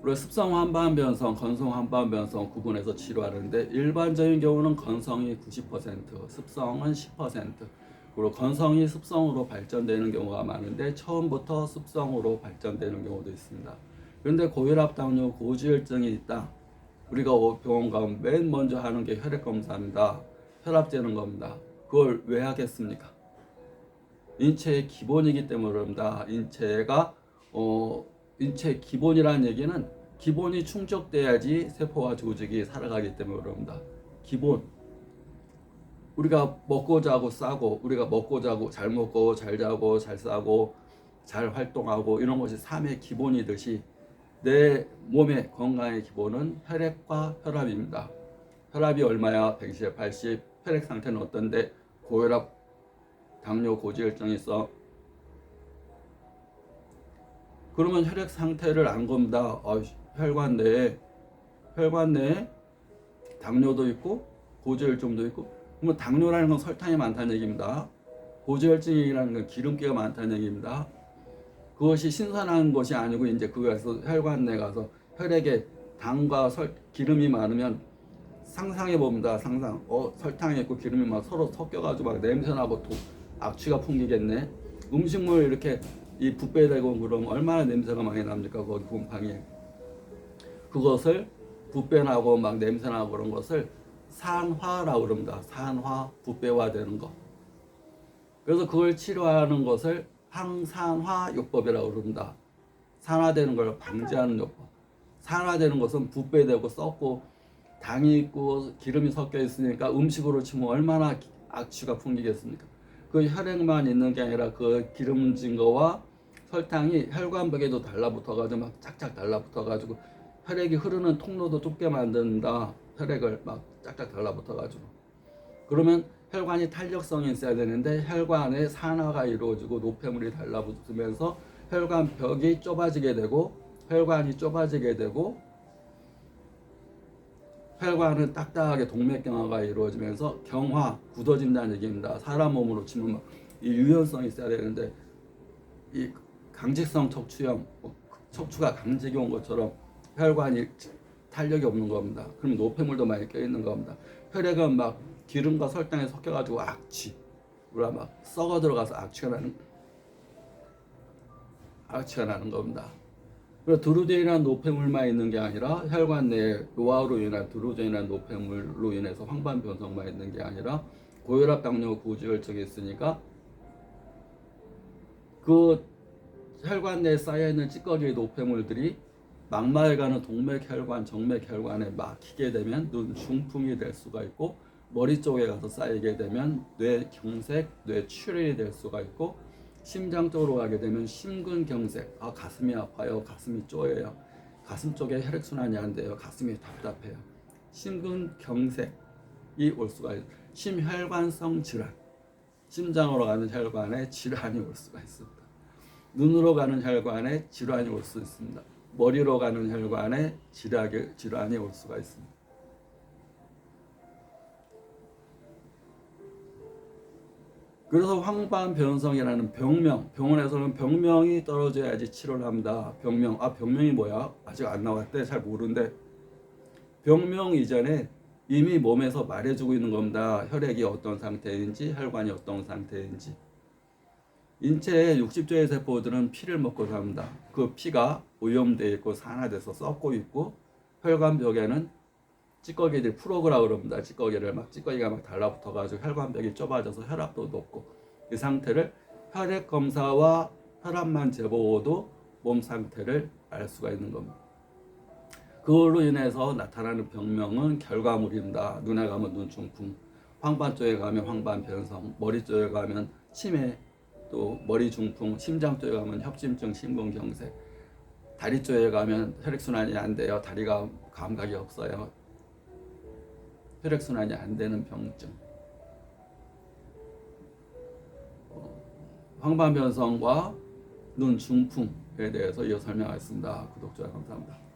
우리가 습성 환반 변성, 건성 환반 변성 구분해서 치료하는데 일반적인 경우는 건성이 90%, 습성은 10%, 그리고 건성이 습성으로 발전되는 경우가 많은데 처음부터 습성으로 발전되는 경우도 있습니다. 그런데 고혈압, 당뇨, 고지혈증이 있다. 우리가 병원 가면 맨 먼저 하는 게 혈액 검사입니다. 혈압 재는 겁니다. 그걸 왜 하겠습니까? 인체의 기본이기 때문에 그럽니다. 인체의 기본이라는 얘기는 기본이 충족돼야지 세포와 조직이 살아가기 때문에 그럽니다. 기본. 우리가 먹고 자고 싸고, 우리가 먹고 자고 잘 먹고 잘 자고 잘 싸고 잘 활동하고 이런 것이 삶의 기본이듯이 내 몸의 건강의 기본은 혈액과 혈압입니다. 혈압이 얼마야? 120, 80. 혈액 상태는 어떤데? 고혈압, 당뇨, 고지혈증이 있어. 그러면 혈액 상태를 안 겁니다. 혈관 내에 당뇨도 있고 고지혈증도 있고. 그러면 당뇨라는 건 설탕이 많다는 얘기입니다. 고지혈증이라는 건 기름기가 많다는 얘기입니다. 그것이 신선한 것이 아니고 이제 그거에서 혈관 내 가서 혈액에 당과 기름이 많으면 상상해 봅니다. 상상. 설탕이 있고 기름이 막 서로 섞여가지고 막 냄새나고 악취가 풍기겠네. 음식물 이렇게 이 붓배되고 그러면 얼마나 냄새가 많이 납니까? 거기 곰팡이. 그것을 붓배나고 막 냄새나고 그런 것을 산화라고 그럽니다. 산화, 붓배화되는 거. 그래서 그걸 치료하는 것을 항산화요법이라고 그럽니다. 산화되는 걸 방지하는 요법. 산화되는 것은 붓배되고 썩고 당이 있고 기름이 섞여 있으니까 음식으로 치면 얼마나 악취가 풍기겠습니까? 그 혈액만 있는 게 아니라 그 기름진 거와 설탕이 혈관벽에도 달라붙어가지고 막 짝짝 달라붙어가지고 혈액이 흐르는 통로도 좁게 만든다. 혈액을 막 짝짝 달라붙어가지고. 그러면 혈관이 탄력성이 있어야 되는데 혈관에 산화가 이루어지고 노폐물이 달라붙으면서 혈관벽이 좁아지게 되고 혈관이 좁아지게 되고 혈관은 딱딱하게 동맥경화가 이루어지면서 경화, 굳어진다는 얘기입니다. 사람 몸으로 치면 이 유연성이 있어야 되는데 이 강직성 척추염, 척추가 강직이 온 것처럼 혈관이 탄력이 없는 겁니다. 그럼 노폐물도 많이 껴있는 겁니다. 혈액은 막 기름과 설탕에 섞여가지고 우리가 막 썩어 들어가서 악취가 나는 겁니다. 그래서 드루젠이라는 노폐물만 있는 게 아니라 혈관 내에 노화로 인한 드루젠이라는 노폐물로 인해서 황반 변성만 있는 게 아니라 고혈압, 당뇨, 고지혈증이 있으니까 그 혈관 내에 쌓여있는 찌꺼기 노폐물들이 망막에 가는 동맥혈관, 정맥혈관에 막히게 되면 눈 중풍이 될 수가 있고 머리 쪽에 가서 쌓이게 되면 뇌경색, 뇌출혈이 될 수가 있고 심장 쪽으로 가게 되면 심근경색, 가슴이 아파요, 가슴이 쪼여요, 가슴 쪽에 혈액순환이 안 돼요, 가슴이 답답해요. 심근경색이 올 수가 있어요. 심혈관성 질환, 심장으로 가는 혈관에 질환이 올 수가 있습니다. 눈으로 가는 혈관에 질환이 올 수 있습니다. 머리로 가는 혈관에 질환이 올 수가 있습니다. 그래서 황반변성이라는 병명, 병원에서는 병명이 떨어져야지 치료를 합니다. 병명이 뭐야? 아직 안 나왔대. 잘 모르는데 병명 이전에 이미 몸에서 말해주고 있는 겁니다. 혈액이 어떤 상태인지, 혈관이 어떤 상태인지. 인체의 60조의 세포들은 피를 먹고 삽니다. 그 피가 오염되어 있고 산화돼서 썩고 있고 혈관벽에는 찌꺼기들이 프로그라고 그럽니다. 찌꺼기가 막 달라붙어가지고 혈관벽이 좁아져서 혈압도 높고 이 상태를 혈액 검사와 혈압만 재보고도 몸 상태를 알 수가 있는 겁니다. 그걸로 인해서 나타나는 병명은 결과물입니다. 눈에 가면 눈중풍, 황반 쪽에 가면 황반 변성, 머리 쪽에 가면 치매, 또 머리 중풍, 심장 쪽에 가면 협심증, 심근경색, 다리 쪽에 가면 혈액순환이 안 돼요. 다리가 감각이 없어요. 혈액순환이 안 되는 병증. 황반변성과 눈 중풍에 대해서 이어 설명하겠습니다. 구독, 좋아요 감사합니다.